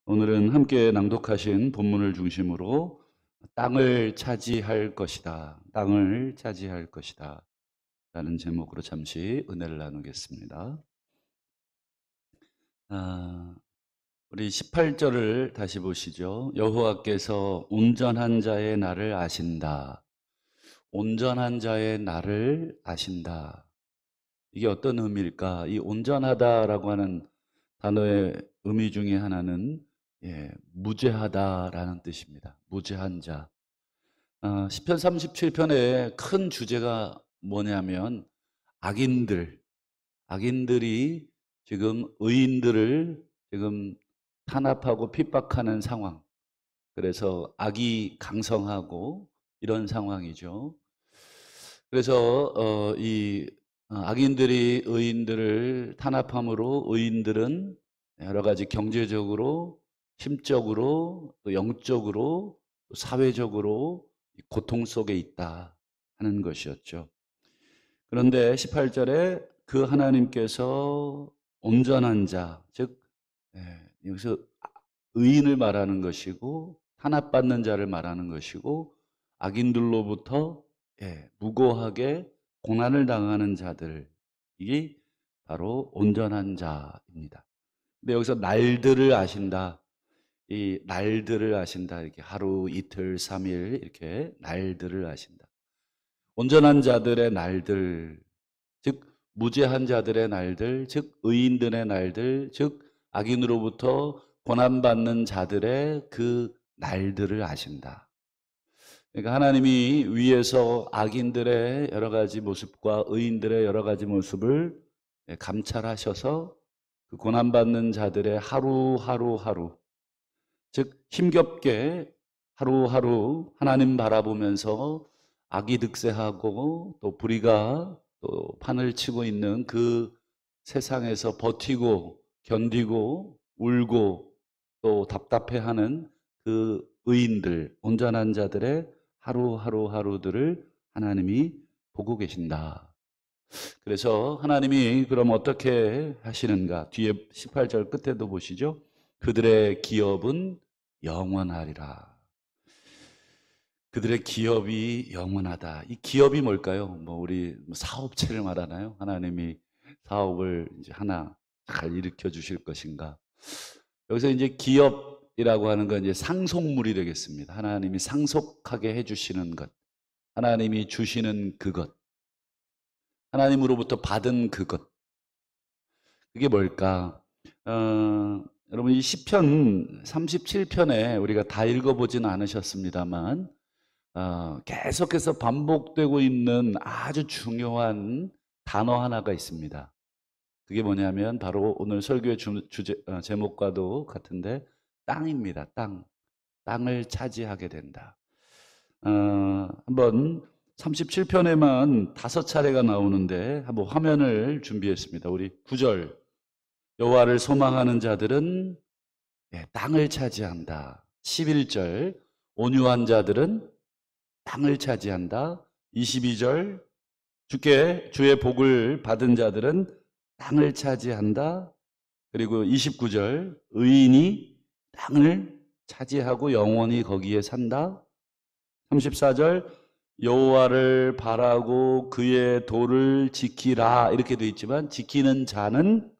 오늘은 함께 낭독하신 본문을 중심으로 땅을 차지할 것이다. 땅을 차지할 것이다. 라는 제목으로 잠시 은혜를 나누겠습니다. 우리 18절을 다시 보시죠. 여호와께서 온전한 자의 날을 아신다. 온전한 자의 날을 아신다. 이게 어떤 의미일까? 이 온전하다라고 하는 단어의 의미 중에 하나는 무죄하다라는 뜻입니다. 무죄한 자. 시편 37편의 큰 주제가 뭐냐면 악인들이 지금 의인들을 지금 탄압하고 핍박하는 상황. 그래서 악이 강성하고 이런 상황이죠. 그래서 이 악인들이 의인들을 탄압함으로 의인들은 여러 가지 경제적으로, 심적으로, 또 영적으로, 또 사회적으로 고통 속에 있다 하는 것이었죠. 그런데 18절에 그 하나님께서 온전한 자, 즉 여기서 의인을 말하는 것이고 탄압받는 자를 말하는 것이고 악인들로부터 무고하게 고난을 당하는 자들, 이게 바로 온전한 자입니다. 근데 여기서 날들을 아신다. 이 날들을 아신다. 이렇게 하루, 이틀, 3일 이렇게 날들을 아신다. 온전한 자들의 날들, 즉 무죄한 자들의 날들, 즉 의인들의 날들, 즉 악인으로부터 고난받는 자들의 그 날들을 아신다. 그러니까 하나님이 위에서 악인들의 여러 가지 모습과 의인들의 여러 가지 모습을 감찰하셔서 그 고난받는 자들의 하루하루, 즉 힘겹게 하루하루 하나님 바라보면서 악이 득세하고 또 불의가 또 판을 치고 있는 그 세상에서 버티고 견디고 울고 또 답답해하는 그 의인들, 온전한 자들의 하루하루들을 하나님이 보고 계신다. 그래서 하나님이 그럼 어떻게 하시는가? 뒤에 18절 끝에도 보시죠. 그들의 기업은 영원하리라. 그들의 기업이 영원하다. 이 기업이 뭘까요? 우리 사업체를 말하나요? 하나님이 사업을 이제 하나 잘 일으켜 주실 것인가? 여기서 이제 기업이라고 하는 건 이제 상속물이 되겠습니다. 하나님이 상속하게 해주시는 것, 하나님이 주시는 그것, 하나님으로부터 받은 그것. 그게 뭘까? 여러분 이 시편 37편에 우리가 다 읽어보진 않으셨습니다만 계속해서 반복되고 있는 아주 중요한 단어 하나가 있습니다. 그게 뭐냐면 바로 오늘 설교의 제목과도 같은데 땅입니다. 땅. 땅을 차지하게 된다. 한번 37편에만 5차례가 나오는데 한번 화면을 준비했습니다. 우리 9절. 여호와를 소망하는 자들은 땅을 차지한다. 11절. 온유한 자들은 땅을 차지한다. 22절. 주의 복을 받은 자들은 땅을 차지한다. 그리고 29절. 의인이 땅을 차지하고 영원히 거기에 산다. 34절. 여호와를 바라고 그의 도를 지키라. 이렇게 되어 있지만 지키는 자는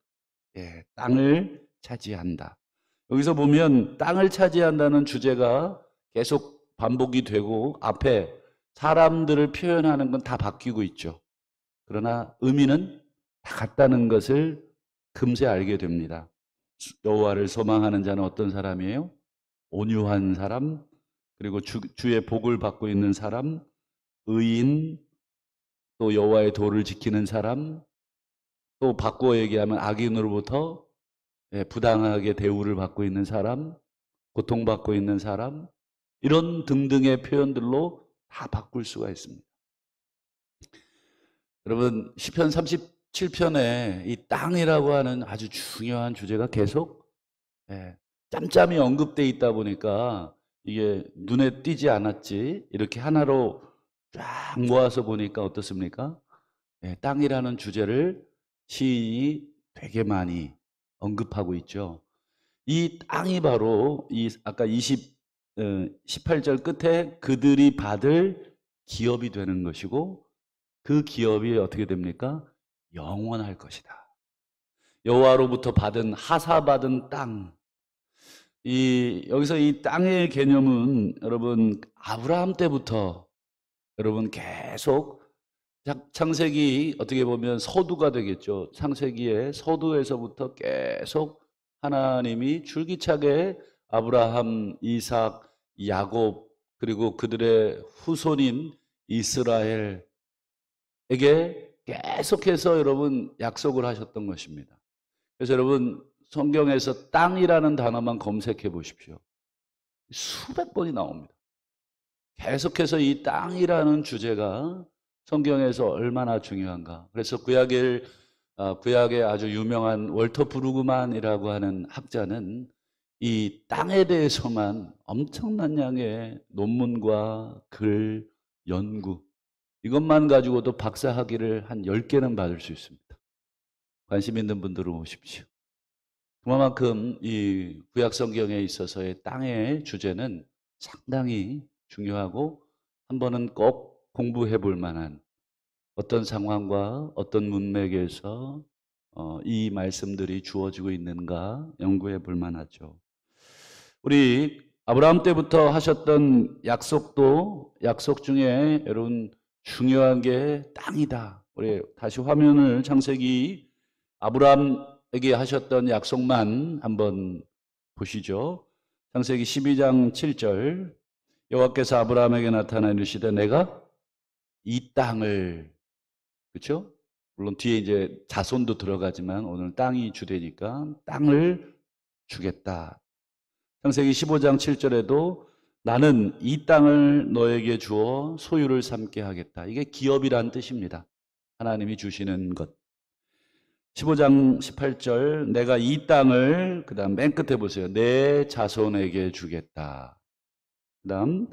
땅을 차지한다. 여기서 보면 땅을 차지한다는 주제가 계속 반복이 되고 앞에 사람들을 표현하는 건 다 바뀌고 있죠. 그러나 의미는 다 같다는 것을 금세 알게 됩니다. 여호와를 소망하는 자는 어떤 사람이에요? 온유한 사람, 그리고 주의 복을 받고 있는 사람, 의인, 또 여호와의 도를 지키는 사람, 또 바꾸어 얘기하면 악인으로부터 부당하게 대우를 받고 있는 사람, 고통받고 있는 사람, 이런 등등의 표현들로 다 바꿀 수가 있습니다. 여러분 시편 37편에 이 땅이라고 하는 아주 중요한 주제가 계속 짬짬이 언급되어 있다 보니까 이게 눈에 띄지 않았지, 이렇게 하나로 쫙 모아서 보니까 어떻습니까? 땅이라는 주제를 시인이 되게 많이 언급하고 있죠. 이 땅이 바로 이 아까 18절 끝에 그들이 받을 기업이 되는 것이고 그 기업이 어떻게 됩니까? 영원할 것이다. 여호와로부터 받은 하사받은 땅. 여기서 이 땅의 개념은 여러분 아브라함 때부터 여러분 계속 창세기 어떻게 보면 서두가 되겠죠. 창세기의 서두에서부터 계속 하나님이 줄기차게 아브라함, 이삭, 야곱 그리고 그들의 후손인 이스라엘에게 계속해서 여러분 약속을 하셨던 것입니다. 그래서 여러분 성경에서 땅이라는 단어만 검색해 보십시오. 수백 번이 나옵니다. 계속해서 이 땅이라는 주제가 성경에서 얼마나 중요한가. 그래서 구약의 아주 유명한 월터 브루그만이라고 하는 학자는 이 땅에 대해서만 엄청난 양의 논문과 글, 연구 이것만 가지고도 박사학위를 한 10개는 받을 수 있습니다. 관심 있는 분들은 오십시오. 그만큼 이 구약 성경에 있어서의 땅의 주제는 상당히 중요하고 한 번은 꼭 공부해 볼 만한 어떤 상황과 어떤 문맥에서 이 말씀들이 주어지고 있는가 연구해 볼 만하죠. 우리 아브라함 때부터 하셨던 약속 중에 여러분 중요한 게 땅이다. 우리 다시 화면을 창세기 아브라함에게 하셨던 약속만 한번 보시죠. 창세기 12장 7절 여호와께서 아브라함에게 나타나 이르시되 내가 이 땅을 그렇죠? 물론 뒤에 이제 자손도 들어가지만 오늘 땅이 주되니까 땅을 주겠다. 창세기 15장 7절에도 나는 이 땅을 너에게 주어 소유를 삼게 하겠다. 이게 기업이란 뜻입니다. 하나님이 주시는 것. 15장 18절 내가 이 땅을 그다음 맨 끝에 보세요. 내 자손에게 주겠다. 그다음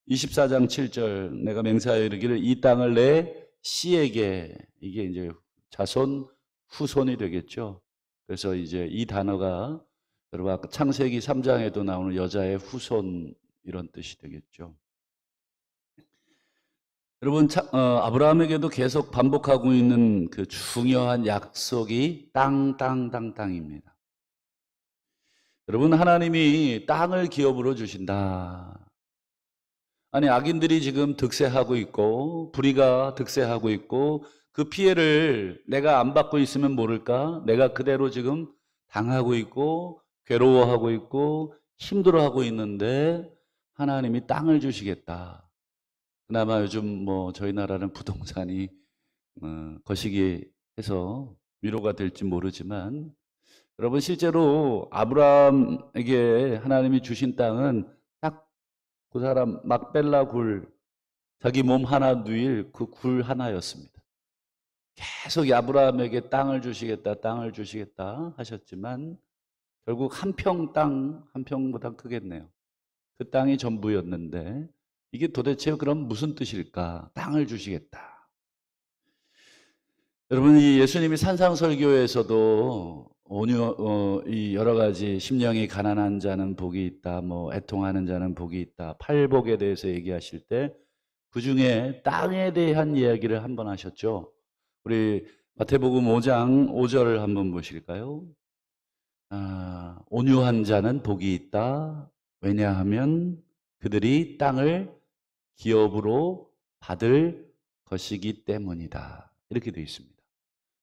24장 7절 내가 맹세하여 이르기를 이 땅을 내 씨에게 이게 이제 자손 후손이 되겠죠. 그래서 이제 이 단어가 여러분 아까 창세기 3장에도 나오는 여자의 후손 이런 뜻이 되겠죠. 여러분 아브라함에게도 계속 반복하고 있는 그 중요한 약속이 땅입니다. 여러분 하나님이 땅을 기업으로 주신다. 아니 악인들이 지금 득세하고 있고 불의가 득세하고 있고 그 피해를 내가 안 받고 있으면 모를까? 내가 그대로 지금 당하고 있고 괴로워하고 있고 힘들어하고 있는데 하나님이 땅을 주시겠다. 그나마 요즘 뭐 저희 나라는 부동산이 거시기해서 위로가 될지 모르지만 여러분 실제로 아브라함에게 하나님이 주신 땅은 딱 그 사람 막벨라 굴 자기 몸 하나 누일 그 굴 하나였습니다. 계속 아브라함에게 땅을 주시겠다 하셨지만 결국 한 평 땅, 한 평보다 크겠네요. 그 땅이 전부였는데 이게 도대체 그럼 무슨 뜻일까? 땅을 주시겠다. 여러분 이 예수님이 산상설교에서도 이 여러 가지 심령이 가난한 자는 복이 있다, 뭐 애통하는 자는 복이 있다, 팔복에 대해서 얘기하실 때 그 중에 땅에 대한 이야기를 한번 하셨죠. 우리 마태복음 5장 5절을 한번 보실까요? 온유한 자는 복이 있다. 왜냐하면 그들이 땅을 기업으로 받을 것이기 때문이다. 이렇게 되어 있습니다.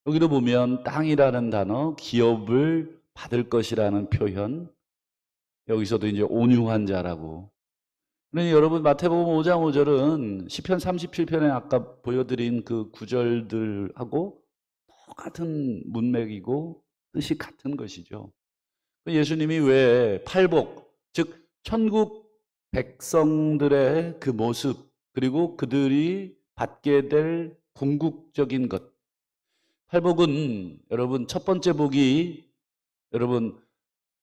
여기도 보면 땅이라는 단어, 기업을 받을 것이라는 표현, 여기서도 이제 온유한 자라고. 그러니 여러분 마태복음 5장 5절은 시편 37편에 아까 보여드린 그 구절들하고 똑같은 문맥이고 뜻이 같은 것이죠. 예수님이 왜 팔복, 즉 천국 백성들의 그 모습 그리고 그들이 받게 될 궁극적인 것. 팔복은 여러분 첫 번째 복이 여러분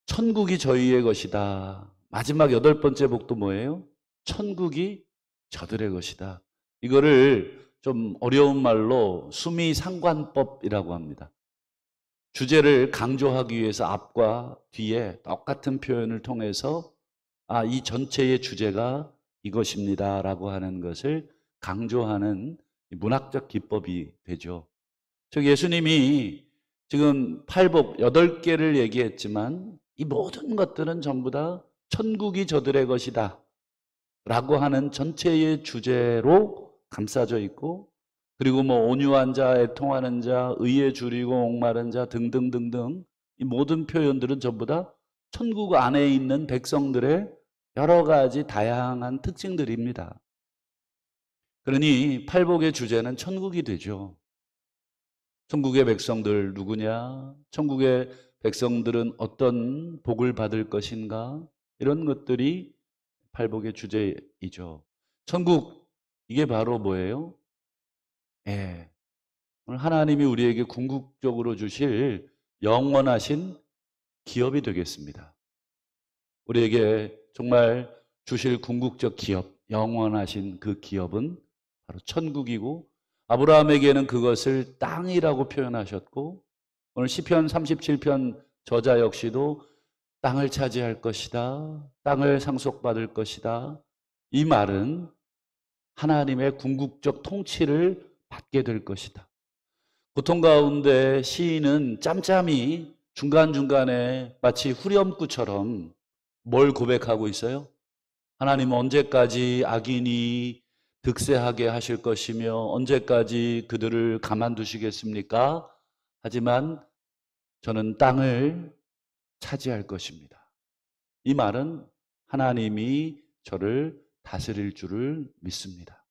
천국이 저희의 것이다. 마지막 여덟 번째 복도 뭐예요? 천국이 저들의 것이다. 이거를 좀 어려운 말로 수미상관법이라고 합니다. 주제를 강조하기 위해서 앞과 뒤에 똑같은 표현을 통해서 이 전체의 주제가 이것입니다라고 하는 것을 강조하는 문학적 기법이 되죠. 즉 예수님이 지금 팔복 8개를 얘기했지만 이 모든 것들은 전부 다 천국이 저들의 것이다 라고 하는 전체의 주제로 감싸져 있고, 그리고 뭐 온유한 자, 애통하는 자, 의에 줄이고 목마른 자 등등등등 이 모든 표현들은 전부 다 천국 안에 있는 백성들의 여러 가지 다양한 특징들입니다. 그러니 팔복의 주제는 천국이 되죠. 천국의 백성들 누구냐? 천국의 백성들은 어떤 복을 받을 것인가? 이런 것들이 팔복의 주제이죠. 천국, 이게 바로 뭐예요? 예. 오늘 하나님이 우리에게 궁극적으로 주실 영원하신 기업이 되겠습니다. 우리에게 정말 주실 궁극적 기업, 영원하신 그 기업은 바로 천국이고, 아브라함에게는 그것을 땅이라고 표현하셨고, 오늘 시편 37편 저자 역시도 땅을 차지할 것이다, 땅을 상속받을 것이다, 이 말은 하나님의 궁극적 통치를 받게 될 것이다. 고통 가운데 시인은 짬짬이 중간중간에 마치 후렴구처럼 뭘 고백하고 있어요? 하나님 언제까지 악인이 득세하게 하실 것이며 언제까지 그들을 가만두시겠습니까? 하지만 저는 땅을 차지할 것입니다. 이 말은 하나님이 저를 다스릴 줄을 믿습니다.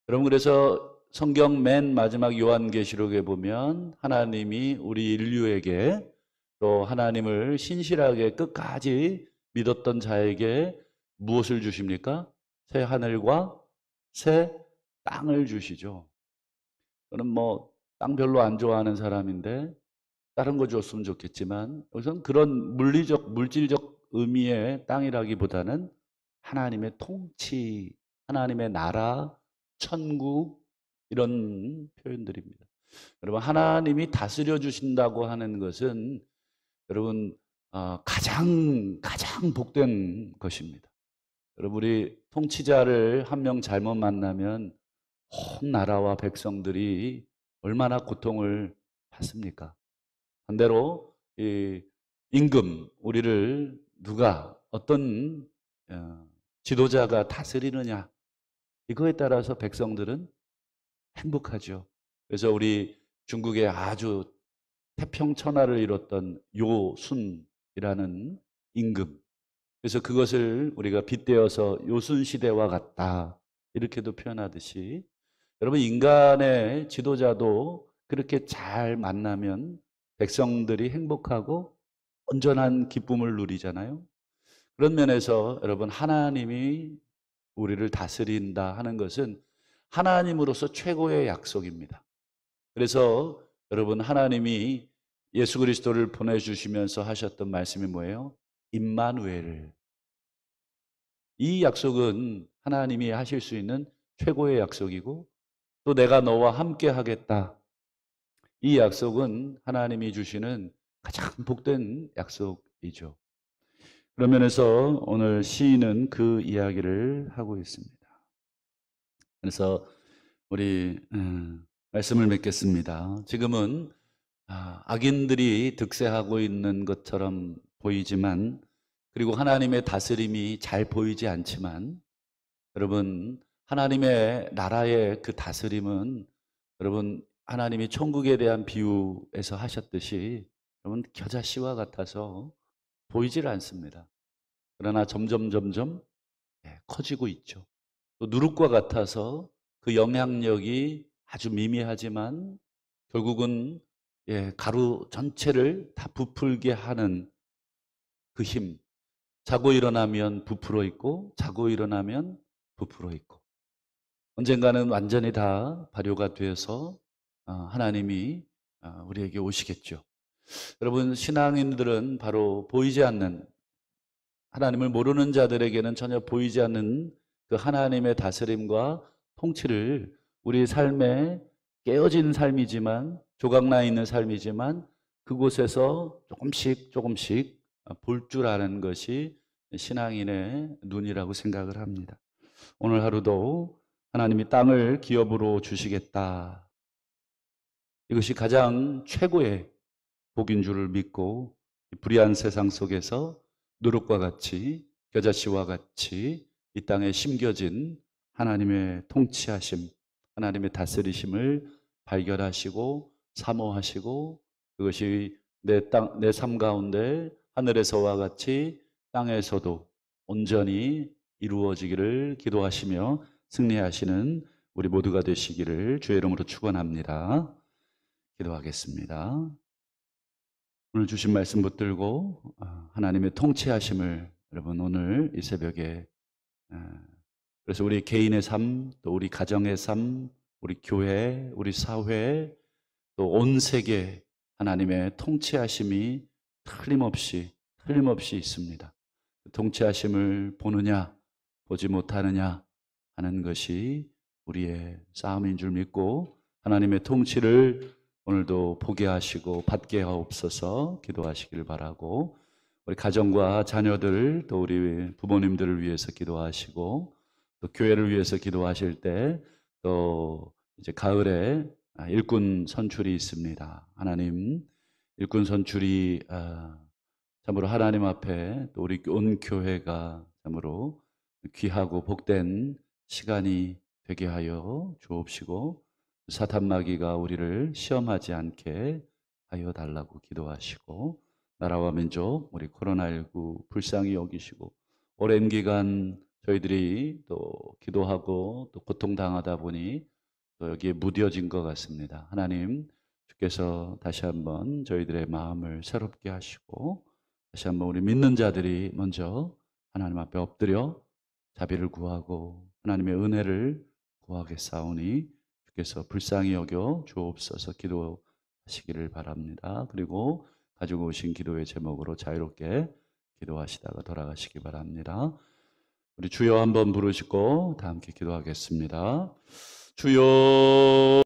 여러분, 그래서 성경 맨 마지막 요한계시록에 보면 하나님이 우리 인류에게, 또 하나님을 신실하게 끝까지 믿었던 자에게 무엇을 주십니까? 새 하늘과 새 땅을 주시죠. 저는 뭐 땅 별로 안 좋아하는 사람인데 다른 거 줬으면 좋겠지만, 우선 그런 물질적 의미의 땅이라기보다는 하나님의 통치, 하나님의 나라, 천국, 이런 표현들입니다. 여러분, 하나님이 다스려 주신다고 하는 것은 여러분 가장 복된 것입니다. 여러분, 우리 통치자를 한 명 잘못 만나면 온 나라와 백성들이 얼마나 고통을 받습니까? 반대로 이 임금, 우리를 누가 어떤 지도자가 다스리느냐, 이거에 따라서 백성들은 행복하죠. 그래서 우리 중국에 아주 태평천하를 이뤘던 요순이라는 임금, 그래서 그것을 우리가 빗대어서 요순시대와 같다, 이렇게도 표현하듯이, 여러분 인간의 지도자도 그렇게 잘 만나면 백성들이 행복하고 온전한 기쁨을 누리잖아요. 그런 면에서 여러분, 하나님이 우리를 다스린다 하는 것은 하나님으로서 최고의 약속입니다. 그래서 여러분, 하나님이 예수 그리스도를 보내주시면서 하셨던 말씀이 뭐예요? 임마누엘. 이 약속은 하나님이 하실 수 있는 최고의 약속이고, 또 내가 너와 함께 하겠다, 이 약속은 하나님이 주시는 가장 복된 약속이죠. 그런 면에서 오늘 시인은 그 이야기를 하고 있습니다. 그래서 우리 말씀을 맺겠습니다. 지금은 악인들이 득세하고 있는 것처럼 보이지만, 그리고 하나님의 다스림이 잘 보이지 않지만, 여러분 하나님의 나라의 그 다스림은 여러분 하나님이 천국에 대한 비유에서 하셨듯이 여러분 겨자씨와 같아서 보이질 않습니다. 그러나 점점 커지고 있죠. 또 누룩과 같아서 그 영향력이 아주 미미하지만 결국은 가루 전체를 다 부풀게 하는 그 힘. 자고 일어나면 부풀어 있고 자고 일어나면 부풀어 있고, 언젠가는 완전히 다 발효가 되어서 하나님이 우리에게 오시겠죠. 여러분, 신앙인들은 바로 보이지 않는, 하나님을 모르는 자들에게는 전혀 보이지 않는 그 하나님의 다스림과 통치를 우리 삶에, 깨어진 삶이지만, 조각나 있는 삶이지만 그곳에서 조금씩 조금씩 볼 줄 아는 것이 신앙인의 눈이라고 생각을 합니다. 오늘 하루도 하나님이 땅을 기업으로 주시겠다. 이것이 가장 최고의 복인 줄을 믿고 불의한 세상 속에서 누룩과 같이 겨자씨와 같이 이 땅에 심겨진 하나님의 통치하심, 하나님의 다스리심을 발견하시고 사모하시고 그것이 내 삶 가운데 하늘에서와 같이 땅에서도 온전히 이루어지기를 기도하시며 승리하시는 우리 모두가 되시기를 주의 이름으로 축원합니다. 기도하겠습니다. 오늘 주신 말씀 붙들고 하나님의 통치하심을 여러분 오늘 이 새벽에 그래서 우리 개인의 삶, 또 우리 가정의 삶, 우리 교회, 우리 사회, 또 온 세계 하나님의 통치하심이 틀림없이 있습니다. 통치하심을 보느냐, 보지 못하느냐 하는 것이 우리의 싸움인 줄 믿고 하나님의 통치를 오늘도 보게 하시고 받게 하옵소서 기도하시길 바라고 우리 가정과 자녀들 또 우리 부모님들을 위해서 기도하시고 또 교회를 위해서 기도하실 때 또 이제 가을에 일꾼 선출이 있습니다. 하나님 일꾼 선출이 참으로 하나님 앞에 또 우리 온 교회가 참으로 귀하고 복된 시간이 되게 하여 주옵시고 사탄 마귀가 우리를 시험하지 않게 하여 달라고 기도하시고 나라와 민족 우리 코로나19 불쌍히 여기시고 오랜 기간 저희들이 또 기도하고 또 고통당하다 보니 또 여기에 무뎌진 것 같습니다. 하나님 주께서 다시 한번 저희들의 마음을 새롭게 하시고 다시 한번 우리 믿는 자들이 먼저 하나님 앞에 엎드려 자비를 구하고 하나님의 은혜를 구하겠사오니 주께서 불쌍히 여겨 주옵소서 기도하시기를 바랍니다. 그리고 가지고 오신 기도의 제목으로 자유롭게 기도하시다가 돌아가시기 바랍니다. 우리 주여 한번 부르시고 다 함께 기도하겠습니다. 주여